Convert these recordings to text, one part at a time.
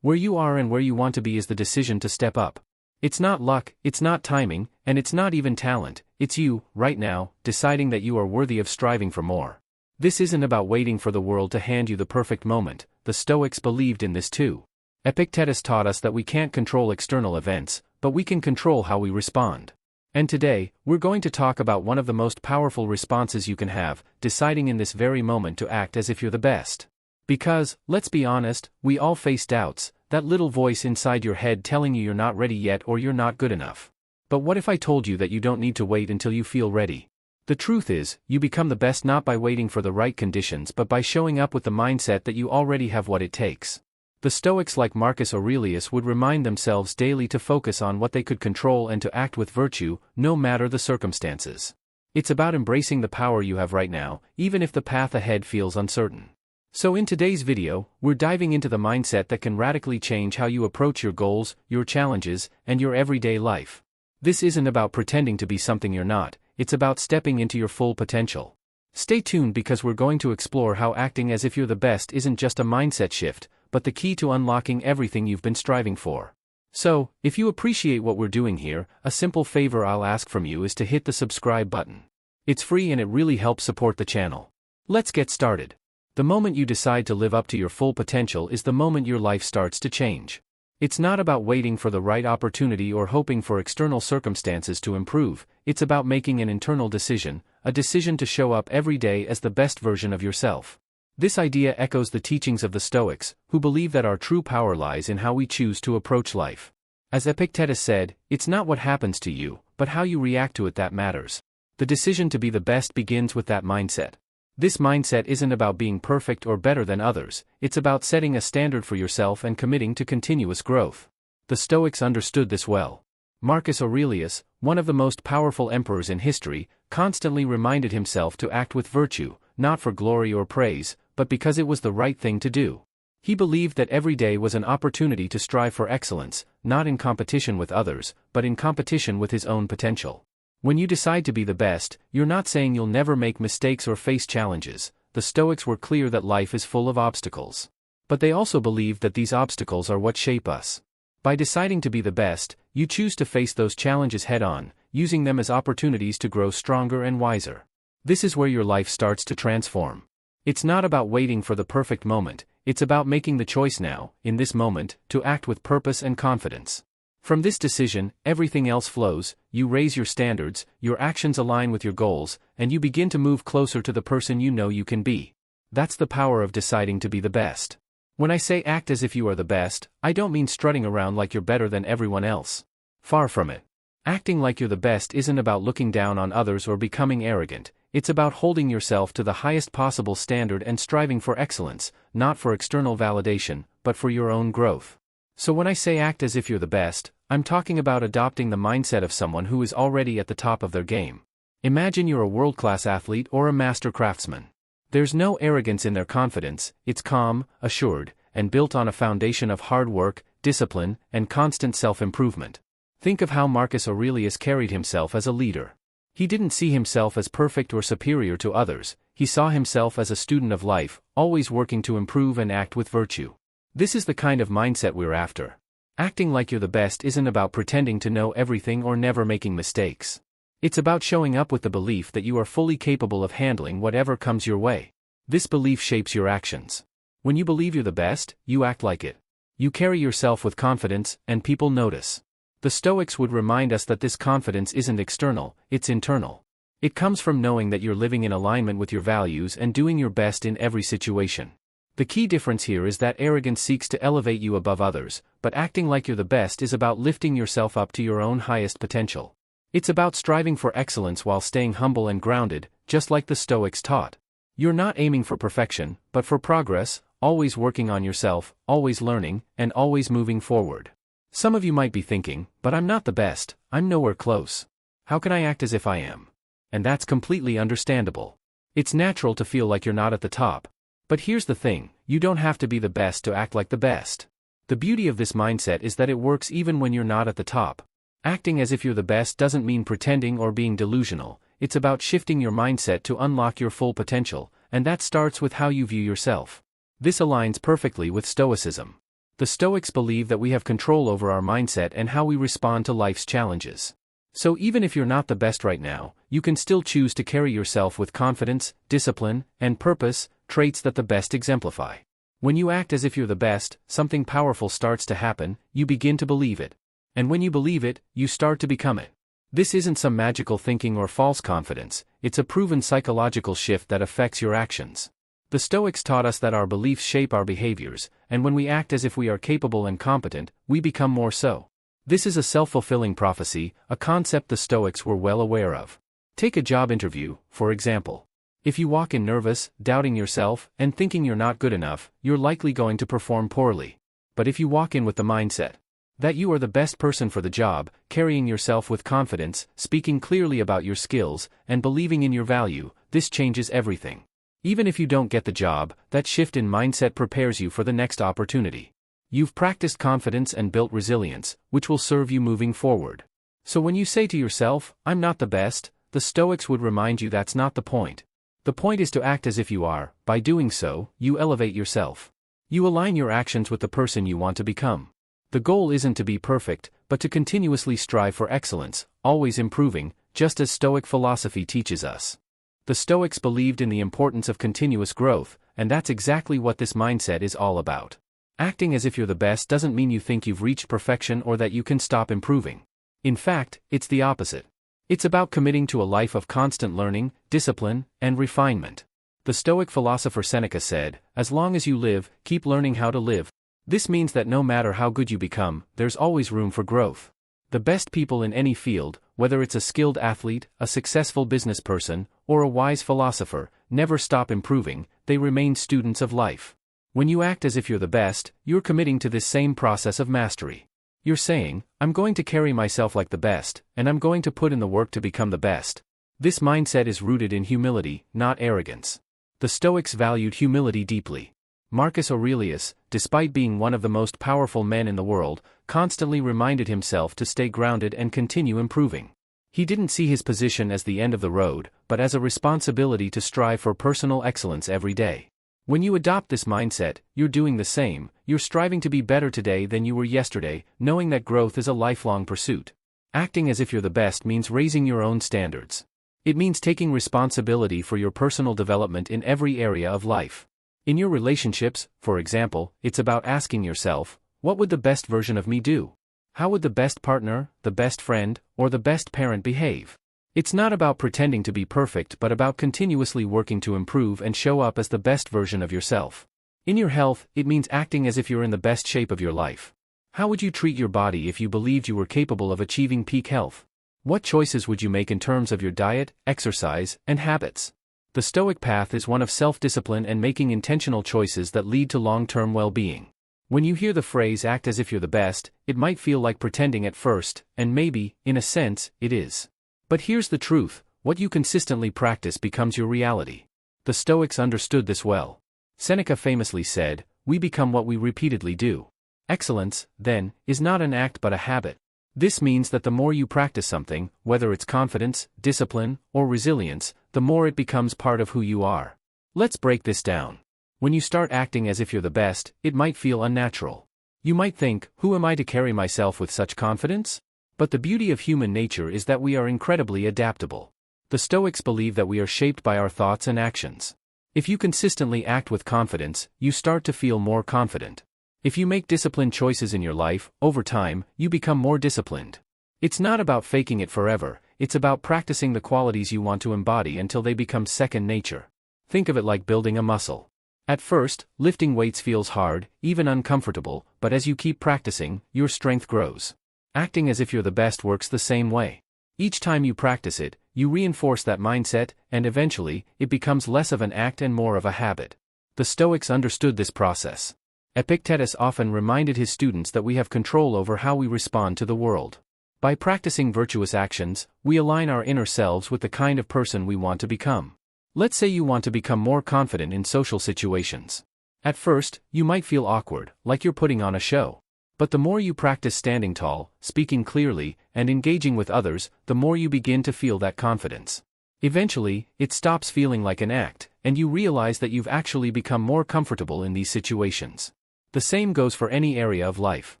Where you are and where you want to be is the decision to step up. It's not luck, it's not timing, and it's not even talent, it's you, right now, deciding that you are worthy of striving for more. This isn't about waiting for the world to hand you the perfect moment. The Stoics believed in this too. Epictetus taught us that we can't control external events, but we can control how we respond. And today, we're going to talk about one of the most powerful responses you can have, deciding in this very moment to act as if you're the best. Because, let's be honest, we all face doubts, that little voice inside your head telling you you're not ready yet or you're not good enough. But what if I told you that you don't need to wait until you feel ready? The truth is, you become the best not by waiting for the right conditions but by showing up with the mindset that you already have what it takes. The Stoics like Marcus Aurelius would remind themselves daily to focus on what they could control and to act with virtue, no matter the circumstances. It's about embracing the power you have right now, even if the path ahead feels uncertain. So in today's video, we're diving into the mindset that can radically change how you approach your goals, your challenges, and your everyday life. This isn't about pretending to be something you're not, it's about stepping into your full potential. Stay tuned because we're going to explore how acting as if you're the best isn't just a mindset shift, but the key to unlocking everything you've been striving for. So, if you appreciate what we're doing here, a simple favor I'll ask from you is to hit the subscribe button. It's free and it really helps support the channel. Let's get started. The moment you decide to live up to your full potential is the moment your life starts to change. It's not about waiting for the right opportunity or hoping for external circumstances to improve, it's about making an internal decision, a decision to show up every day as the best version of yourself. This idea echoes the teachings of the Stoics, who believe that our true power lies in how we choose to approach life. As Epictetus said, it's not what happens to you, but how you react to it that matters. The decision to be the best begins with that mindset. This mindset isn't about being perfect or better than others, it's about setting a standard for yourself and committing to continuous growth. The Stoics understood this well. Marcus Aurelius, one of the most powerful emperors in history, constantly reminded himself to act with virtue, not for glory or praise, but because it was the right thing to do. He believed that every day was an opportunity to strive for excellence, not in competition with others, but in competition with his own potential. When you decide to be the best, you're not saying you'll never make mistakes or face challenges. The Stoics were clear that life is full of obstacles. But they also believed that these obstacles are what shape us. By deciding to be the best, you choose to face those challenges head-on, using them as opportunities to grow stronger and wiser. This is where your life starts to transform. It's not about waiting for the perfect moment, it's about making the choice now, in this moment, to act with purpose and confidence. From this decision, everything else flows, you raise your standards, your actions align with your goals, and you begin to move closer to the person you know you can be. That's the power of deciding to be the best. When I say act as if you are the best, I don't mean strutting around like you're better than everyone else. Far from it. Acting like you're the best isn't about looking down on others or becoming arrogant, it's about holding yourself to the highest possible standard and striving for excellence, not for external validation, but for your own growth. So when I say act as if you're the best, I'm talking about adopting the mindset of someone who is already at the top of their game. Imagine you're a world-class athlete or a master craftsman. There's no arrogance in their confidence, it's calm, assured, and built on a foundation of hard work, discipline, and constant self-improvement. Think of how Marcus Aurelius carried himself as a leader. He didn't see himself as perfect or superior to others, he saw himself as a student of life, always working to improve and act with virtue. This is the kind of mindset we're after. Acting like you're the best isn't about pretending to know everything or never making mistakes. It's about showing up with the belief that you are fully capable of handling whatever comes your way. This belief shapes your actions. When you believe you're the best, you act like it. You carry yourself with confidence, and people notice. The Stoics would remind us that this confidence isn't external, it's internal. It comes from knowing that you're living in alignment with your values and doing your best in every situation. The key difference here is that arrogance seeks to elevate you above others, but acting like you're the best is about lifting yourself up to your own highest potential. It's about striving for excellence while staying humble and grounded, just like the Stoics taught. You're not aiming for perfection, but for progress, always working on yourself, always learning, and always moving forward. Some of you might be thinking, but I'm not the best, I'm nowhere close. How can I act as if I am? And that's completely understandable. It's natural to feel like you're not at the top. But here's the thing, you don't have to be the best to act like the best. The beauty of this mindset is that it works even when you're not at the top. Acting as if you're the best doesn't mean pretending or being delusional, it's about shifting your mindset to unlock your full potential, and that starts with how you view yourself. This aligns perfectly with Stoicism. The Stoics believe that we have control over our mindset and how we respond to life's challenges. So even if you're not the best right now, you can still choose to carry yourself with confidence, discipline, and purpose, traits that the best exemplify. When you act as if you're the best, something powerful starts to happen, you begin to believe it. And when you believe it, you start to become it. This isn't some magical thinking or false confidence, it's a proven psychological shift that affects your actions. The Stoics taught us that our beliefs shape our behaviors, and when we act as if we are capable and competent, we become more so. This is a self-fulfilling prophecy, a concept the Stoics were well aware of. Take a job interview, for example. If you walk in nervous, doubting yourself, and thinking you're not good enough, you're likely going to perform poorly. But if you walk in with the mindset that you are the best person for the job, carrying yourself with confidence, speaking clearly about your skills, and believing in your value, this changes everything. Even if you don't get the job, that shift in mindset prepares you for the next opportunity. You've practiced confidence and built resilience, which will serve you moving forward. So when you say to yourself, "I'm not the best," the Stoics would remind you that's not the point. The point is to act as if you are. By doing so, you elevate yourself. You align your actions with the person you want to become. The goal isn't to be perfect, but to continuously strive for excellence, always improving, just as Stoic philosophy teaches us. The Stoics believed in the importance of continuous growth, and that's exactly what this mindset is all about. Acting as if you're the best doesn't mean you think you've reached perfection or that you can stop improving. In fact, it's the opposite. It's about committing to a life of constant learning, discipline, and refinement. The Stoic philosopher Seneca said, "As long as you live, keep learning how to live." This means that no matter how good you become, there's always room for growth. The best people in any field, whether it's a skilled athlete, a successful business person, or a wise philosopher, never stop improving, they remain students of life. When you act as if you're the best, you're committing to this same process of mastery. You're saying, "I'm going to carry myself like the best, and I'm going to put in the work to become the best." This mindset is rooted in humility, not arrogance. The Stoics valued humility deeply. Marcus Aurelius, despite being one of the most powerful men in the world, constantly reminded himself to stay grounded and continue improving. He didn't see his position as the end of the road, but as a responsibility to strive for personal excellence every day. When you adopt this mindset, you're doing the same. You're striving to be better today than you were yesterday, knowing that growth is a lifelong pursuit. Acting as if you're the best means raising your own standards. It means taking responsibility for your personal development in every area of life. In your relationships, for example, it's about asking yourself, what would the best version of me do? How would the best partner, the best friend, or the best parent behave? It's not about pretending to be perfect but about continuously working to improve and show up as the best version of yourself. In your health, it means acting as if you're in the best shape of your life. How would you treat your body if you believed you were capable of achieving peak health? What choices would you make in terms of your diet, exercise, and habits? The Stoic Path is one of self-discipline and making intentional choices that lead to long-term well-being. When you hear the phrase "act as if you're the best," it might feel like pretending at first, and maybe, in a sense, it is. But here's the truth, what you consistently practice becomes your reality. The Stoics understood this well. Seneca famously said, "We become what we repeatedly do." Excellence, then, is not an act but a habit. This means that the more you practice something, whether it's confidence, discipline, or resilience, the more it becomes part of who you are. Let's break this down. When you start acting as if you're the best, it might feel unnatural. You might think, "Who am I to carry myself with such confidence?" But the beauty of human nature is that we are incredibly adaptable. The Stoics believe that we are shaped by our thoughts and actions. If you consistently act with confidence, you start to feel more confident. If you make disciplined choices in your life, over time, you become more disciplined. It's not about faking it forever, it's about practicing the qualities you want to embody until they become second nature. Think of it like building a muscle. At first, lifting weights feels hard, even uncomfortable, but as you keep practicing, your strength grows. Acting as if you're the best works the same way. Each time you practice it, you reinforce that mindset, and eventually, it becomes less of an act and more of a habit. The Stoics understood this process. Epictetus often reminded his students that we have control over how we respond to the world. By practicing virtuous actions, we align our inner selves with the kind of person we want to become. Let's say you want to become more confident in social situations. At first, you might feel awkward, like you're putting on a show. But the more you practice standing tall, speaking clearly, and engaging with others, the more you begin to feel that confidence. Eventually, it stops feeling like an act, and you realize that you've actually become more comfortable in these situations. The same goes for any area of life.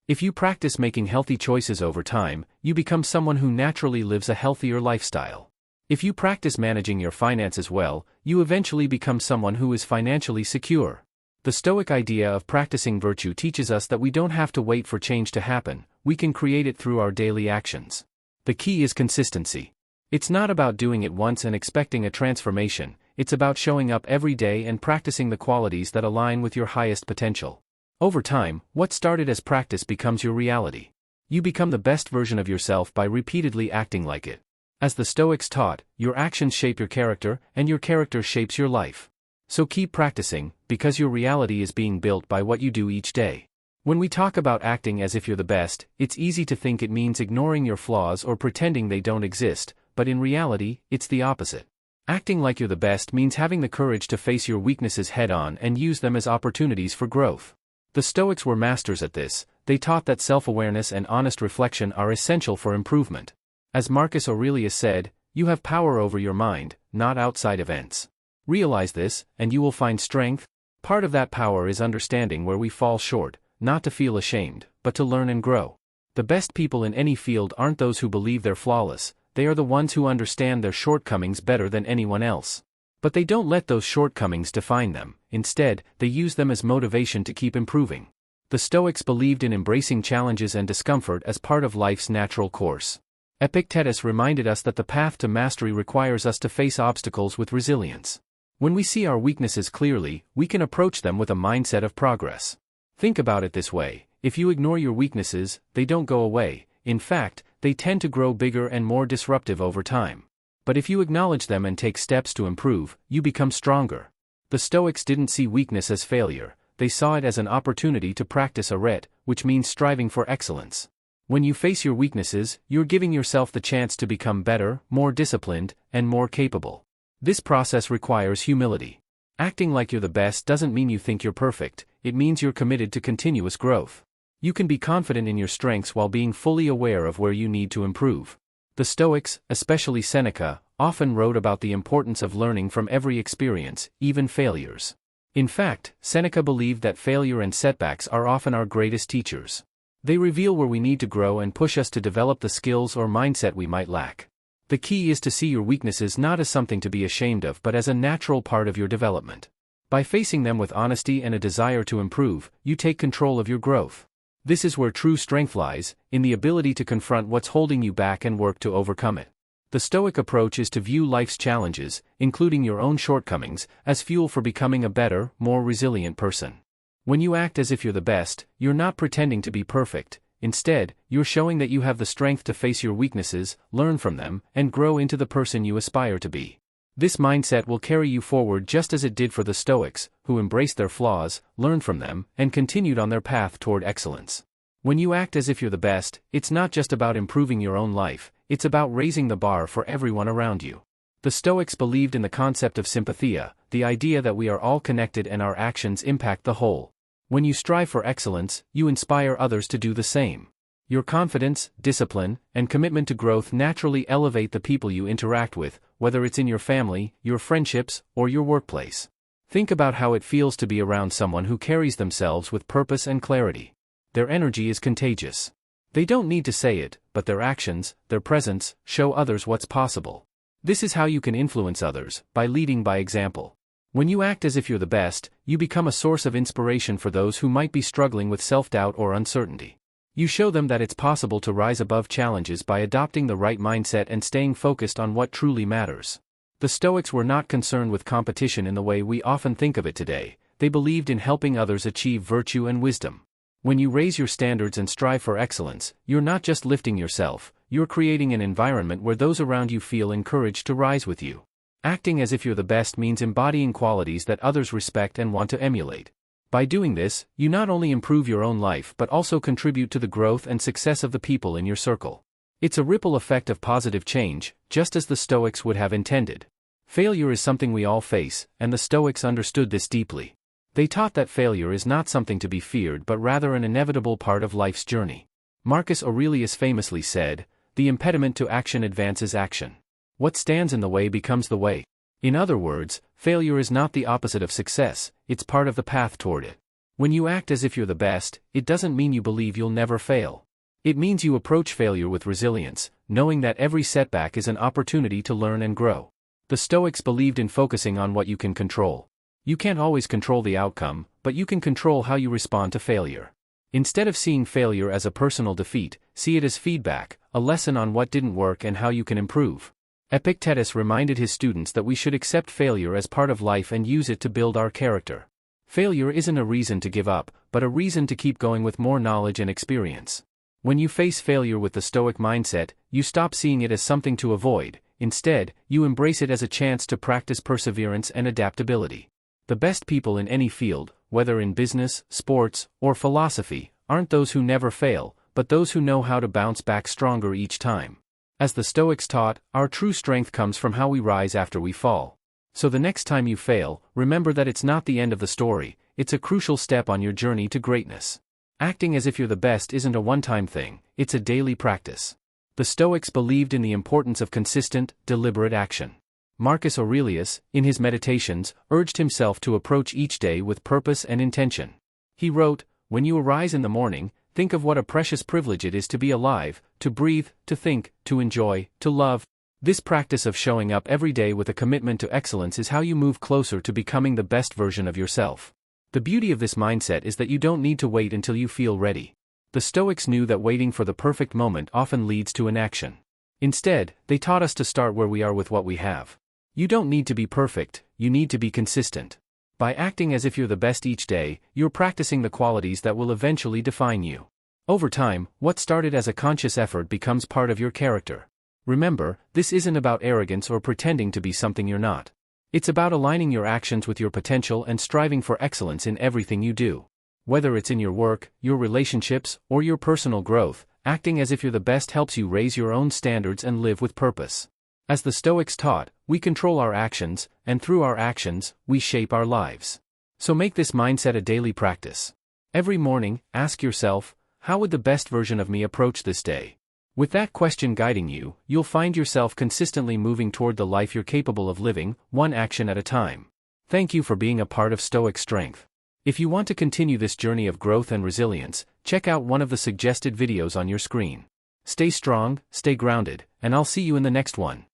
If you practice making healthy choices over time, you become someone who naturally lives a healthier lifestyle. If you practice managing your finances well, you eventually become someone who is financially secure. The Stoic idea of practicing virtue teaches us that we don't have to wait for change to happen, we can create it through our daily actions. The key is consistency. It's not about doing it once and expecting a transformation, it's about showing up every day and practicing the qualities that align with your highest potential. Over time, what started as practice becomes your reality. You become the best version of yourself by repeatedly acting like it. As the Stoics taught, your actions shape your character, and your character shapes your life. So keep practicing, because your reality is being built by what you do each day. When we talk about acting as if you're the best, it's easy to think it means ignoring your flaws or pretending they don't exist, but in reality, it's the opposite. Acting like you're the best means having the courage to face your weaknesses head-on and use them as opportunities for growth. The Stoics were masters at this. They taught that self-awareness and honest reflection are essential for improvement. As Marcus Aurelius said, you have power over your mind, not outside events. Realize this, and you will find strength. Part of that power is understanding where we fall short, not to feel ashamed, but to learn and grow. The best people in any field aren't those who believe they're flawless, they are the ones who understand their shortcomings better than anyone else. But they don't let those shortcomings define them, instead, they use them as motivation to keep improving. The Stoics believed in embracing challenges and discomfort as part of life's natural course. Epictetus reminded us that the path to mastery requires us to face obstacles with resilience. When we see our weaknesses clearly, we can approach them with a mindset of progress. Think about it this way: if you ignore your weaknesses, they don't go away. In fact, they tend to grow bigger and more disruptive over time. But if you acknowledge them and take steps to improve, you become stronger. The Stoics didn't see weakness as failure, they saw it as an opportunity to practice arete, which means striving for excellence. When you face your weaknesses, you're giving yourself the chance to become better, more disciplined, and more capable. This process requires humility. Acting like you're the best doesn't mean you think you're perfect, it means you're committed to continuous growth. You can be confident in your strengths while being fully aware of where you need to improve. The Stoics, especially Seneca, often wrote about the importance of learning from every experience, even failures. In fact, Seneca believed that failure and setbacks are often our greatest teachers. They reveal where we need to grow and push us to develop the skills or mindset we might lack. The key is to see your weaknesses not as something to be ashamed of but as a natural part of your development. By facing them with honesty and a desire to improve, you take control of your growth. This is where true strength lies, in the ability to confront what's holding you back and work to overcome it. The Stoic approach is to view life's challenges, including your own shortcomings, as fuel for becoming a better, more resilient person. When you act as if you're the best, you're not pretending to be perfect. Instead, you're showing that you have the strength to face your weaknesses, learn from them, and grow into the person you aspire to be. This mindset will carry you forward just as it did for the Stoics, who embraced their flaws, learned from them, and continued on their path toward excellence. When you act as if you're the best, it's not just about improving your own life, it's about raising the bar for everyone around you. The Stoics believed in the concept of sympathia, the idea that we are all connected and our actions impact the whole. When you strive for excellence, you inspire others to do the same. Your confidence, discipline, and commitment to growth naturally elevate the people you interact with, whether it's in your family, your friendships, or your workplace. Think about how it feels to be around someone who carries themselves with purpose and clarity. Their energy is contagious. They don't need to say it, but their actions, their presence, show others what's possible. This is how you can influence others, by leading by example. When you act as if you're the best, you become a source of inspiration for those who might be struggling with self-doubt or uncertainty. You show them that it's possible to rise above challenges by adopting the right mindset and staying focused on what truly matters. The Stoics were not concerned with competition in the way we often think of it today. They believed in helping others achieve virtue and wisdom. When you raise your standards and strive for excellence, you're not just lifting yourself, you're creating an environment where those around you feel encouraged to rise with you. Acting as if you're the best means embodying qualities that others respect and want to emulate. By doing this, you not only improve your own life but also contribute to the growth and success of the people in your circle. It's a ripple effect of positive change, just as the Stoics would have intended. Failure is something we all face, and the Stoics understood this deeply. They taught that failure is not something to be feared but rather an inevitable part of life's journey. Marcus Aurelius famously said, "The impediment to action advances action. What stands in the way becomes the way." In other words, failure is not the opposite of success, it's part of the path toward it. When you act as if you're the best, it doesn't mean you believe you'll never fail. It means you approach failure with resilience, knowing that every setback is an opportunity to learn and grow. The Stoics believed in focusing on what you can control. You can't always control the outcome, but you can control how you respond to failure. Instead of seeing failure as a personal defeat, see it as feedback, a lesson on what didn't work and how you can improve. Epictetus reminded his students that we should accept failure as part of life and use it to build our character. Failure isn't a reason to give up, but a reason to keep going with more knowledge and experience. When you face failure with the Stoic mindset, you stop seeing it as something to avoid. Instead, you embrace it as a chance to practice perseverance and adaptability. The best people in any field, whether in business, sports, or philosophy, aren't those who never fail, but those who know how to bounce back stronger each time. As the Stoics taught, our true strength comes from how we rise after we fall. So the next time you fail, remember that it's not the end of the story, it's a crucial step on your journey to greatness. Acting as if you're the best isn't a one-time thing, it's a daily practice. The Stoics believed in the importance of consistent, deliberate action. Marcus Aurelius, in his Meditations, urged himself to approach each day with purpose and intention. He wrote, "When you arise in the morning, think of what a precious privilege it is to be alive, to breathe, to think, to enjoy, to love." This practice of showing up every day with a commitment to excellence is how you move closer to becoming the best version of yourself. The beauty of this mindset is that you don't need to wait until you feel ready. The Stoics knew that waiting for the perfect moment often leads to inaction. Instead, they taught us to start where we are with what we have. You don't need to be perfect, you need to be consistent. By acting as if you're the best each day, you're practicing the qualities that will eventually define you. Over time, what started as a conscious effort becomes part of your character. Remember, this isn't about arrogance or pretending to be something you're not. It's about aligning your actions with your potential and striving for excellence in everything you do. Whether it's in your work, your relationships, or your personal growth, acting as if you're the best helps you raise your own standards and live with purpose. As the Stoics taught, we control our actions, and through our actions, we shape our lives. So make this mindset a daily practice. Every morning, ask yourself, how would the best version of me approach this day? With that question guiding you, you'll find yourself consistently moving toward the life you're capable of living, one action at a time. Thank you for being a part of Stoic Strength. If you want to continue this journey of growth and resilience, check out one of the suggested videos on your screen. Stay strong, stay grounded, and I'll see you in the next one.